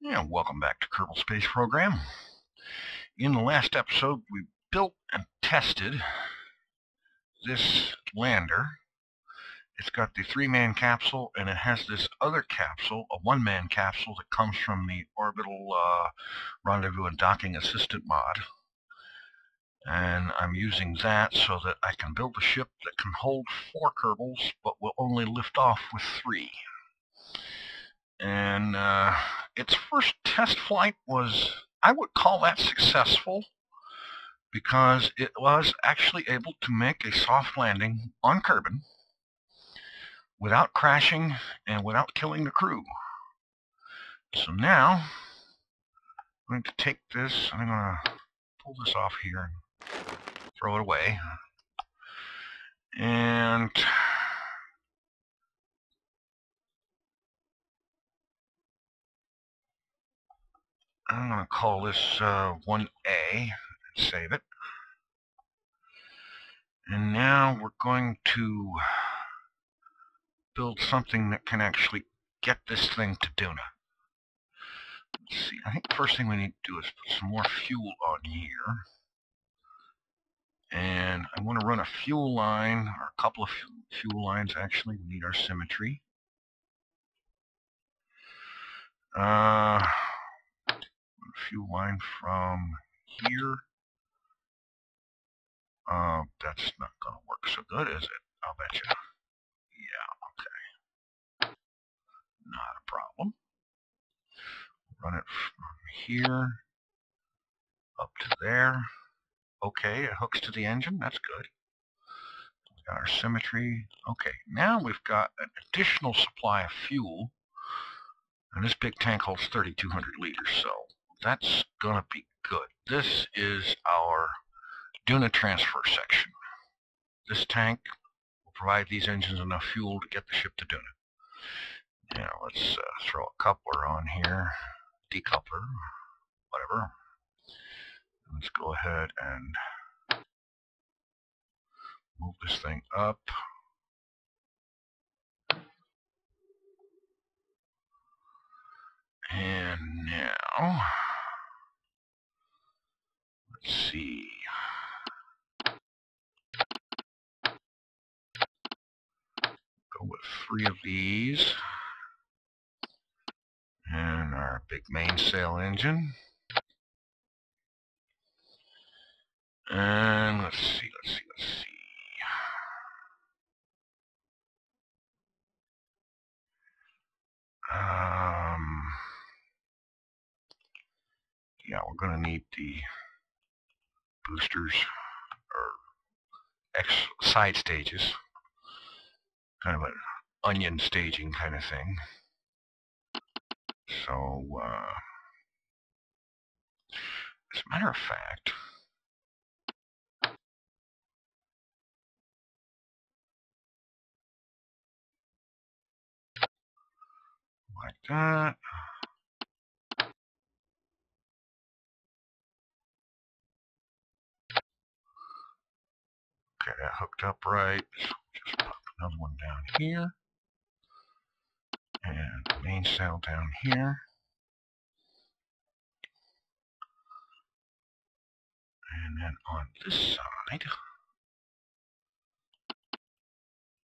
Yeah, welcome back to Kerbal Space Program. In the last episode, we built and tested this lander. It's got the 3-man capsule, and it has this other capsule, a 1-man capsule that comes from the Orbital Rendezvous and Docking Assistant mod. And I'm using that so that I can build a ship that can hold 4 Kerbals, but will only lift off with 3. And its first test flight was, I would call that successful, because it was actually able to make a soft landing on Kerbin without crashing and without killing the crew. So now I'm going to take this, I'm going to pull this off here and throw it away. And I'm going to call this 1A and save it. And now we're going to build something that can actually get this thing to Duna. Let's see, I think the first thing we need to do is put some more fuel on here. And I want to run a fuel line, or a couple of fuel lines actually. We need our symmetry. Fuel line from here. That's not going to work so good, is it? I'll bet you. Yeah, okay. Not a problem. Run it from here up to there. Okay, it hooks to the engine. That's good. We got our symmetry. Okay, now we've got an additional supply of fuel. And this big tank holds 3,200 liters, so that's going to be good. This is our Duna transfer section. This tank will provide these engines enough fuel to get the ship to Duna. Now let's throw a coupler on here, decoupler, whatever. Let's go ahead and move this thing up. And now, let's see. Go with 3 of these. And our big mainsail engine. And let's see. Yeah, we're going to need the boosters or side stages, kind of an onion staging kind of thing. So, as a matter of fact, like that. Okay, that hooked up right. So just pop another one down here. And mainsail down here. And then on this side,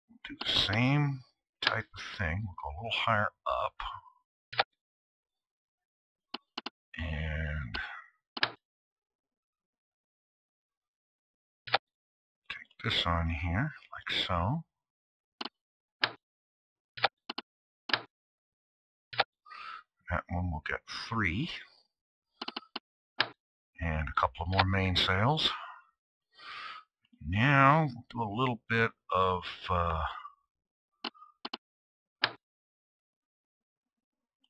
we'll do the same type of thing. We'll go a little higher up. And take this on here, like so. That one will get 3. And a couple of more mainsails. Now, we'll do a little bit of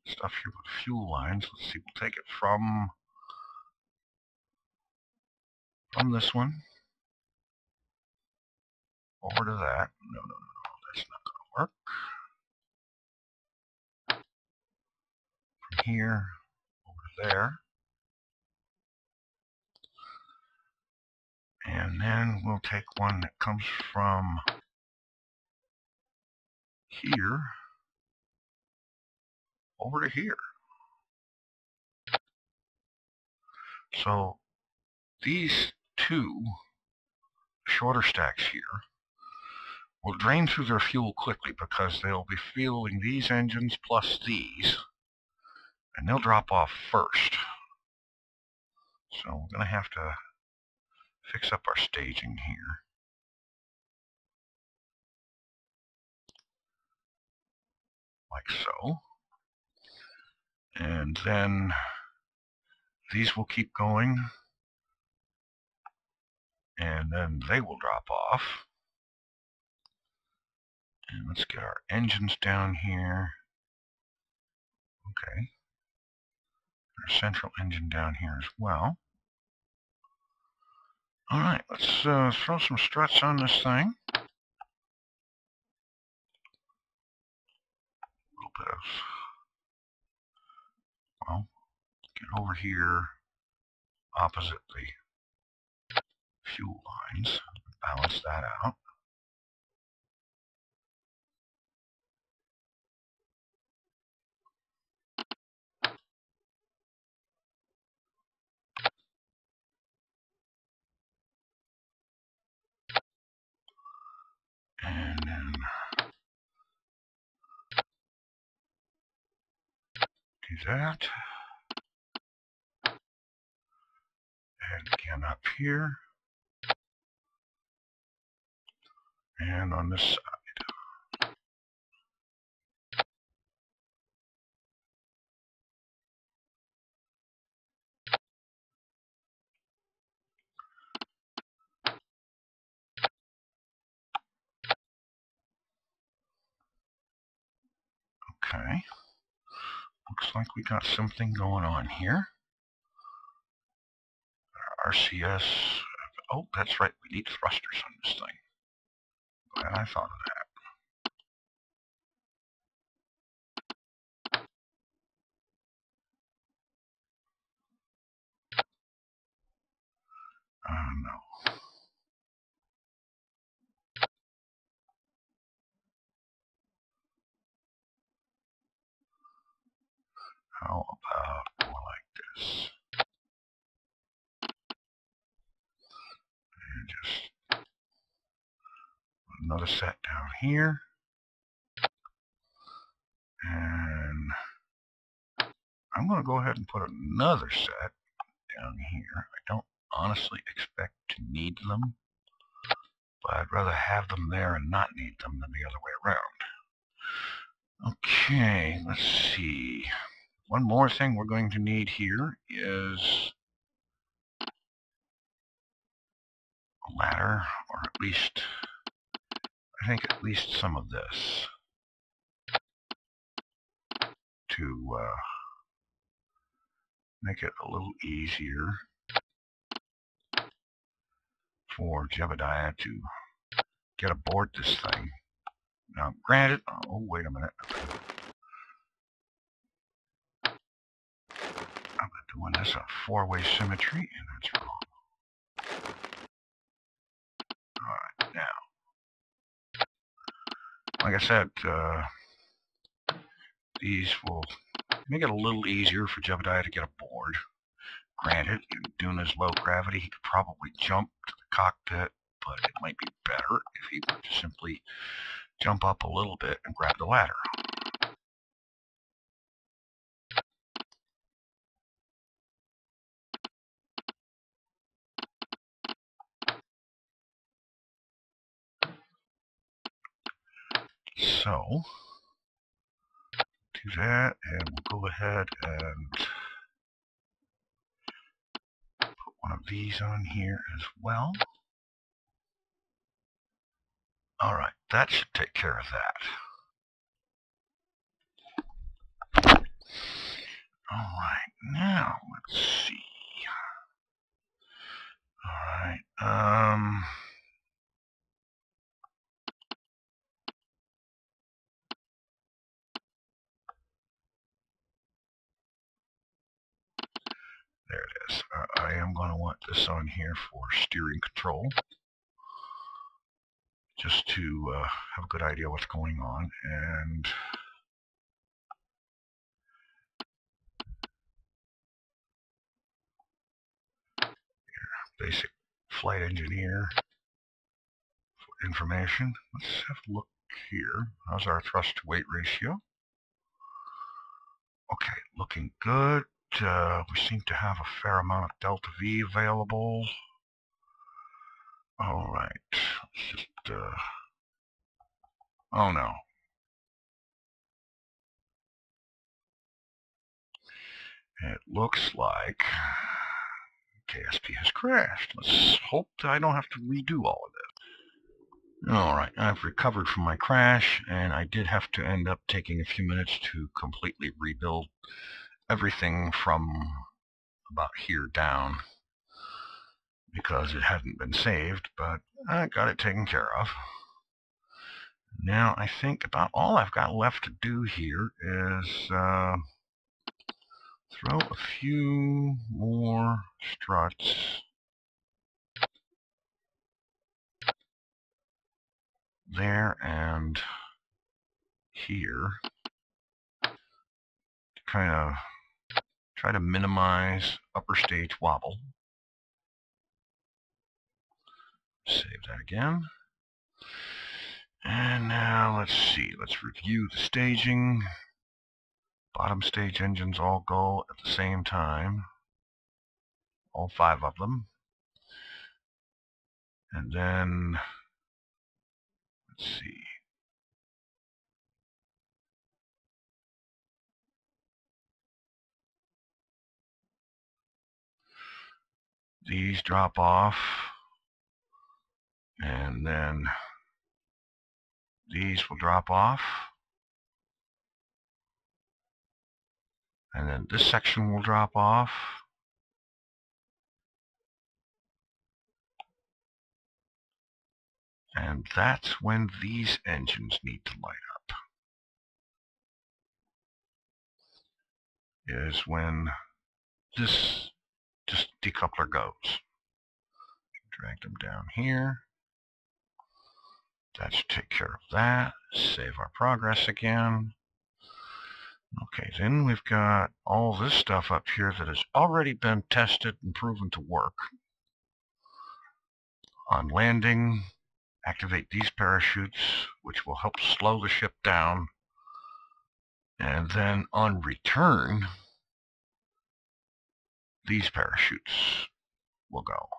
stuff here with fuel lines. Let's see, we'll take it from this one over to that. No, that's not going to work. From here over to there. And then we'll take one that comes from here over to here. So these two shorter stacks here will drain through their fuel quickly because they'll be fueling these engines plus these, and they'll drop off first. So we're going to have to fix up our staging here. Like so. And then these will keep going, and then they will drop off. And let's get our engines down here. Okay. Our central engine down here as well. Alright, let's throw some struts on this thing. A little bit of, well, get over here opposite the fuel lines. Balance that out. And then do that. And again up here. And on this side. Okay. Looks like we got something going on here. Our RCS. Oh, that's right. We need thrusters on this thing. Glad I thought of that. No. How about more like this? And just another set down here. And I'm going to go ahead and put another set down here. I don't honestly expect to need them, but I'd rather have them there and not need them than the other way around. Okay, let's see. One more thing we're going to need here is a ladder, or at least, I think at least some of this to make it a little easier for Jebediah to get aboard this thing. Now, granted, oh, wait a minute. I'm doing this on four-way symmetry, and that's wrong. All right, now, like I said, these will make it a little easier for Jebediah to get aboard. Granted, in Duna's low gravity, he could probably jump to the cockpit, but it might be better if he were to simply jump up a little bit and grab the ladder. So, do that, and we'll go ahead and put one of these on here as well. Alright, that should take care of that. Alright, now, let's see. Alright, there it is. I am going to want this on here for steering control, just to have a good idea what's going on. And basic flight engineer information. Let's have a look here. How's our thrust to weight ratio? Okay, looking good. We seem to have a fair amount of delta V available. All right, let's just, oh no. It looks like KSP has crashed. Let's hope that I don't have to redo all of this. All right, I've recovered from my crash, and I did have to end up taking a few minutes to completely rebuild everything from about here down because it hadn't been saved, but I got it taken care of. Now I think about all I've got left to do here is throw a few more struts there and here to kind of try to minimize upper stage wobble. Save that again. And now let's see, let's review the staging. Bottom stage engines all go at the same time, all 5 of them. And then, let's see. These drop off, and then these will drop off. And then this section will drop off. And that's when these engines need to light up. Is when this just decoupler goes. Drag them down here. That should take care of that. Save our progress again. Okay, then we've got all this stuff up here that has already been tested and proven to work. On landing, activate these parachutes, which will help slow the ship down. And then on return, these parachutes will go.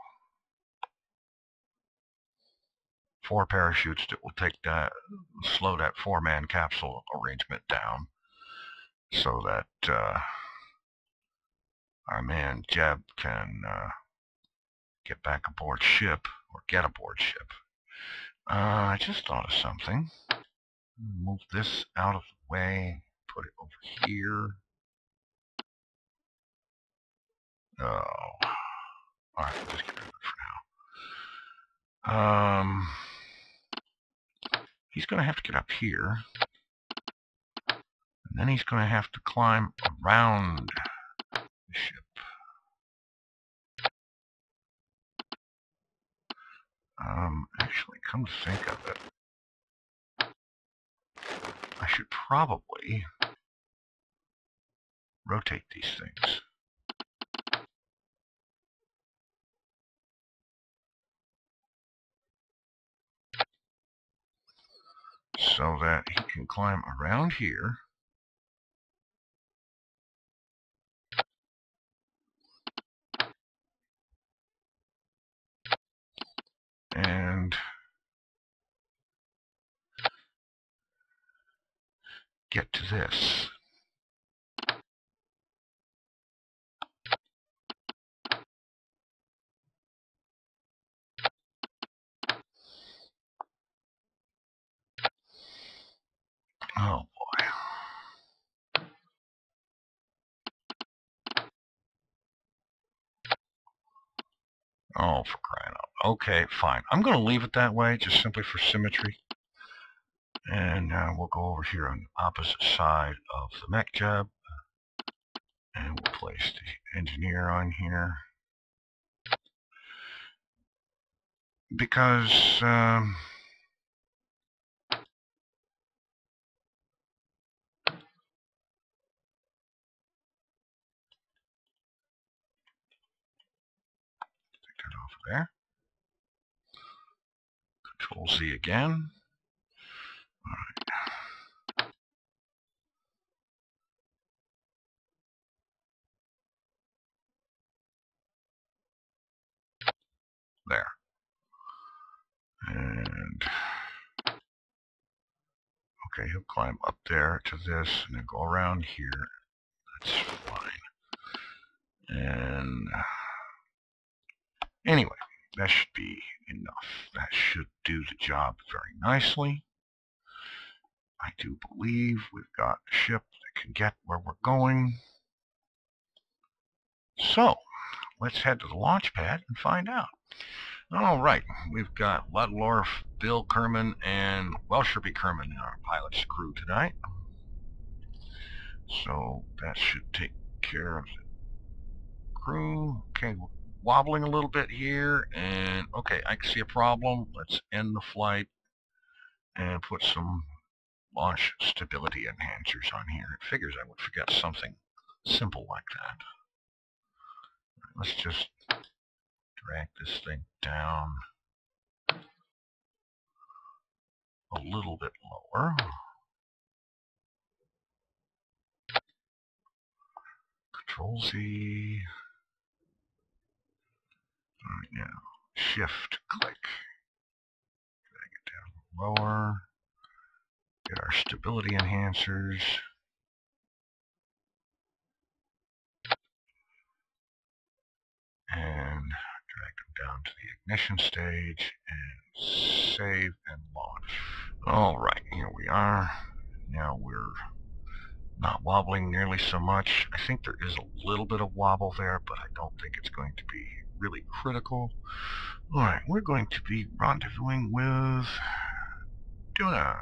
4 parachutes that will take that, slow that 4-man capsule arrangement down so that our man Jeb can get back aboard ship, or get aboard ship. I just thought of something. Move this out of the way, put it over here. Oh, alright, we'll just get rid of it for now. He's going to have to get up here. And then he's going to have to climb around the ship. Actually, come to think of it, I should probably rotate these things. So that he can climb around here. And get to this. Oh boy. Oh, for crying out. Okay, fine. I'm going to leave it that way, just simply for symmetry. And we'll go over here on the opposite side of the mech job. And we'll place the engineer on here. Because take that there. Control Z again. All right. There. And okay, he'll climb up there to this and then go around here. That's fine. And anyway, that should be enough. That should do the job very nicely. I do believe we've got a ship that can get where we're going. So, let's head to the launch pad and find out. All right, we've got Ludlow, Bill Kerman, and Welsherby Kerman in our pilot's crew tonight. So that should take care of the crew. Okay, we're wobbling a little bit here, and okay, I can see a problem. Let's end the flight and put some launch stability enhancers on here. It figures I would forget something simple like that. Let's just drag this thing down a little bit lower. Control Z. All right, now shift click. Drag it down lower. Get our stability enhancers. And drag them down to the ignition stage and save and launch. All right, here we are. Now we're not wobbling nearly so much. I think there is a little bit of wobble there, but I don't think it's going to be really critical. All right, we're going to be rendezvousing with Duna.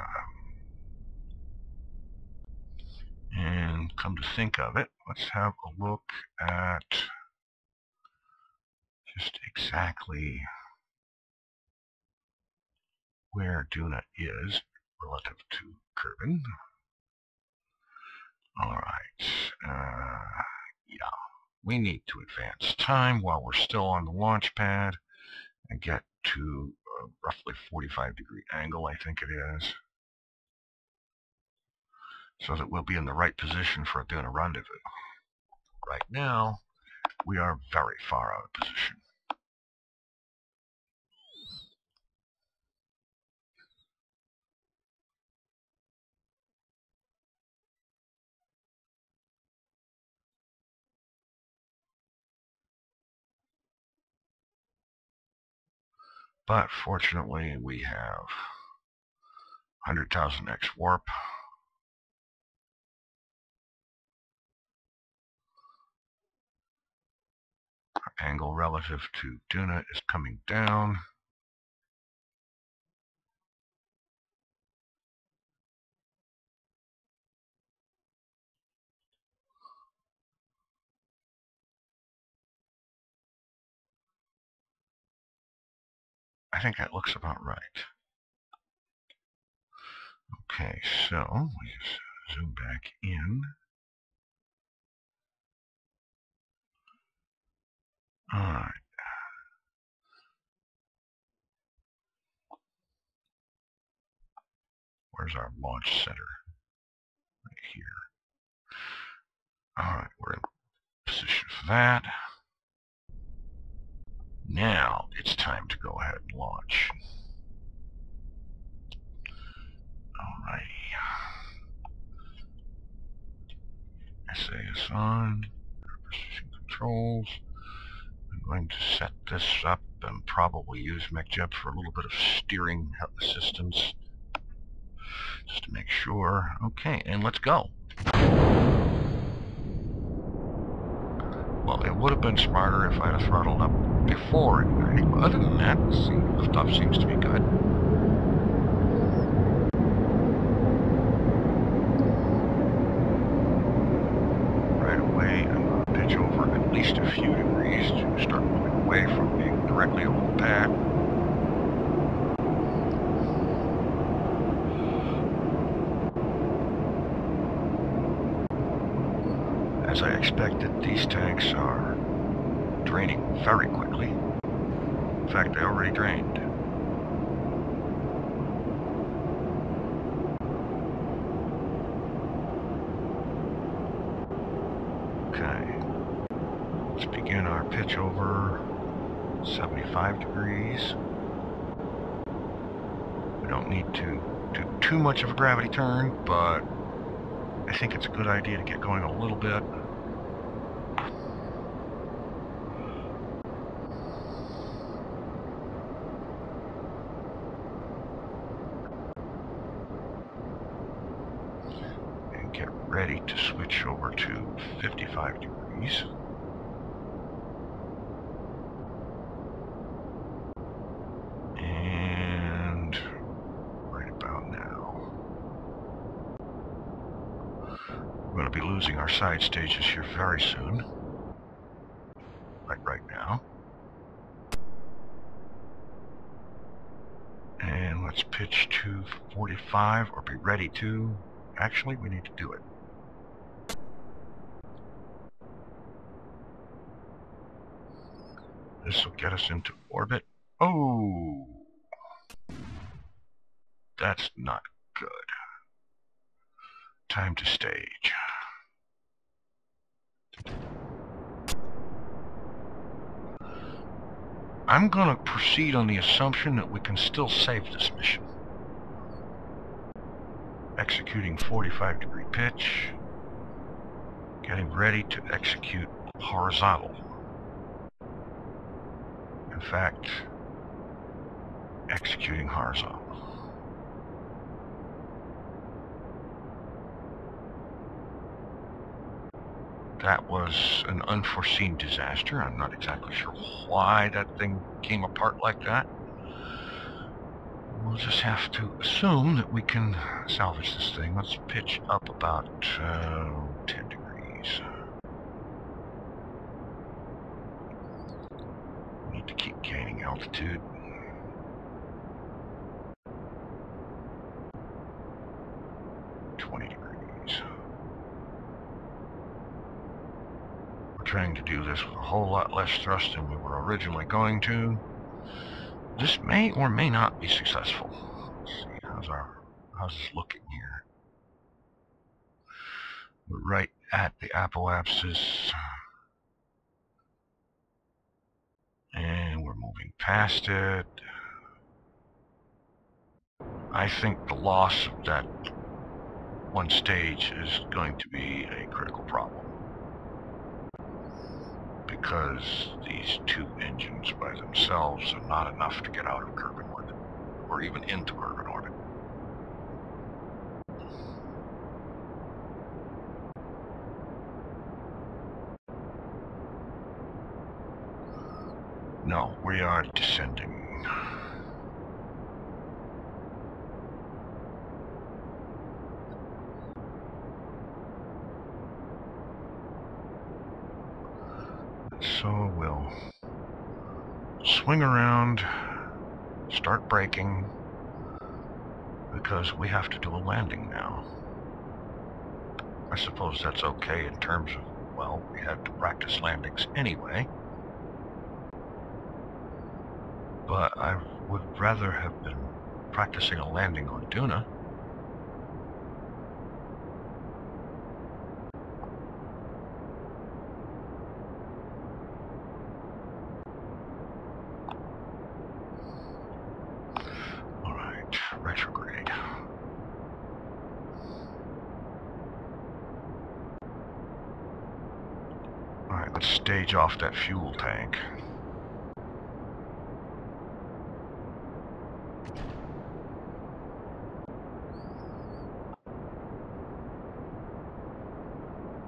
And come to think of it, let's have a look at just exactly where Duna is relative to Kerbin. All right, yeah, we need to advance time while we're still on the launch pad and get to a roughly 45-degree angle, I think it is, so that we'll be in the right position for a Duna rendezvous. Right now, we are very far out of position. But fortunately, we have 100,000x warp. Our angle relative to Duna is coming down. I think that looks about right. Okay, so we just zoom back in. All right. Where's our launch center? Right here. All right, we're in position for that. Now it's time to go ahead and launch. All right. SAS on. Precision controls. I'm going to set this up and probably use MechJeb for a little bit of steering assistance, just to make sure. Okay, and let's go. Well, it would have been smarter if I'd have throttled up before igniting, but other than that, the liftoff seems to be good. Right away, I'm going to pitch over at least a few degrees to start moving away from being directly over the pad. As I expected, these tanks are draining very quickly. fact, they already drained. Okay. Let's begin our pitch over 75 degrees. We don't need to do too much of a gravity turn, but I think it's a good idea to get going a little bit. And get ready to switch over to 55 degrees. And right about now, we're going to be losing our side stages here very soon. Like right now. And let's pitch to 45, or be ready to. Actually, we need to do it. This will get us into orbit. Oh! That's not good. Time to stage. I'm going to proceed on the assumption that we can still save this mission. Executing 45-degree pitch. Getting ready to execute horizontal. In fact, executing horizontal. That was an unforeseen disaster. I'm not exactly sure why that thing came apart like that. We'll just have to assume that we can salvage this thing. Let's pitch up about 10 degrees. We need to keep gaining altitude. Trying to do this with a whole lot less thrust than we were originally going to. This may or may not be successful. Let's see, how's this looking here? We're right at the apoapsis, and we're moving past it. I think the loss of that one stage is going to be a critical problem, because these two engines by themselves are not enough to get out of Kerbal orbit, or even into Kerbal orbit. No, we are descending. So we'll swing around, start braking, because we have to do a landing now. I suppose that's okay in terms of, well, we had to practice landings anyway. But I would rather have been practicing a landing on Duna. Alright, retrograde. Alright, let's stage off that fuel tank.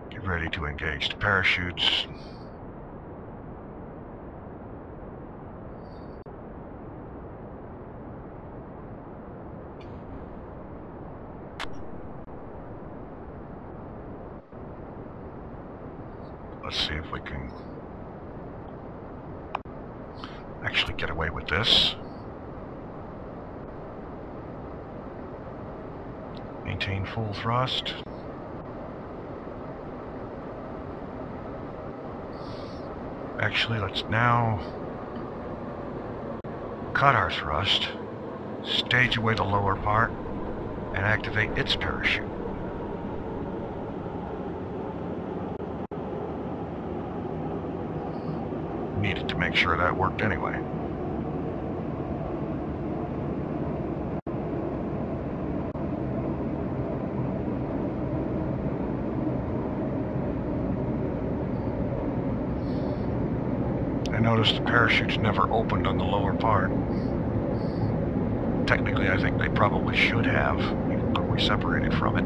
Get ready to engage the parachutes. Let's see if we can actually get away with this. Maintain full thrust. Actually, let's now cut our thrust, stage away the lower part, and activate its parachute. Needed to make sure that worked anyway. I noticed the parachutes never opened on the lower part. Technically, I think they probably should have, even though we separated from it.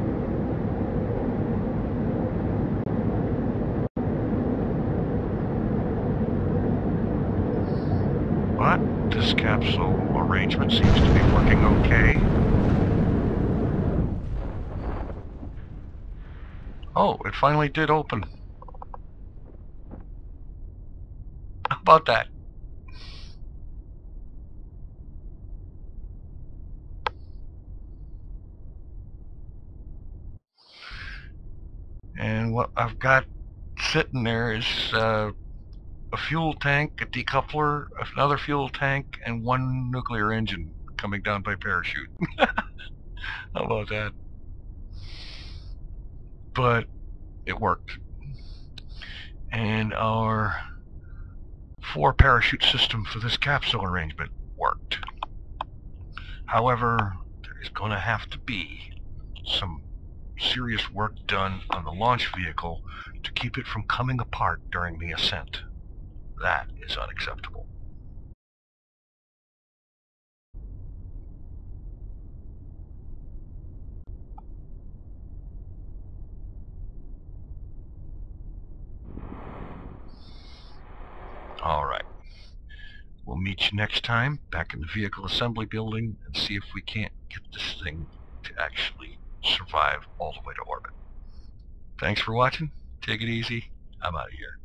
But this capsule arrangement seems to be working okay. Oh, it finally did open. How about that? And what I've got sitting there is a fuel tank, a decoupler, another fuel tank, and one nuclear engine coming down by parachute. How about that? But it worked. And our 4-parachute system for this capsule arrangement worked. However, there is going to have to be some serious work done on the launch vehicle to keep it from coming apart during the ascent. That is unacceptable. All right. We'll meet you next time back in the vehicle assembly building and see if we can't get this thing to actually survive all the way to orbit. Thanks for watching. Take it easy. I'm out of here.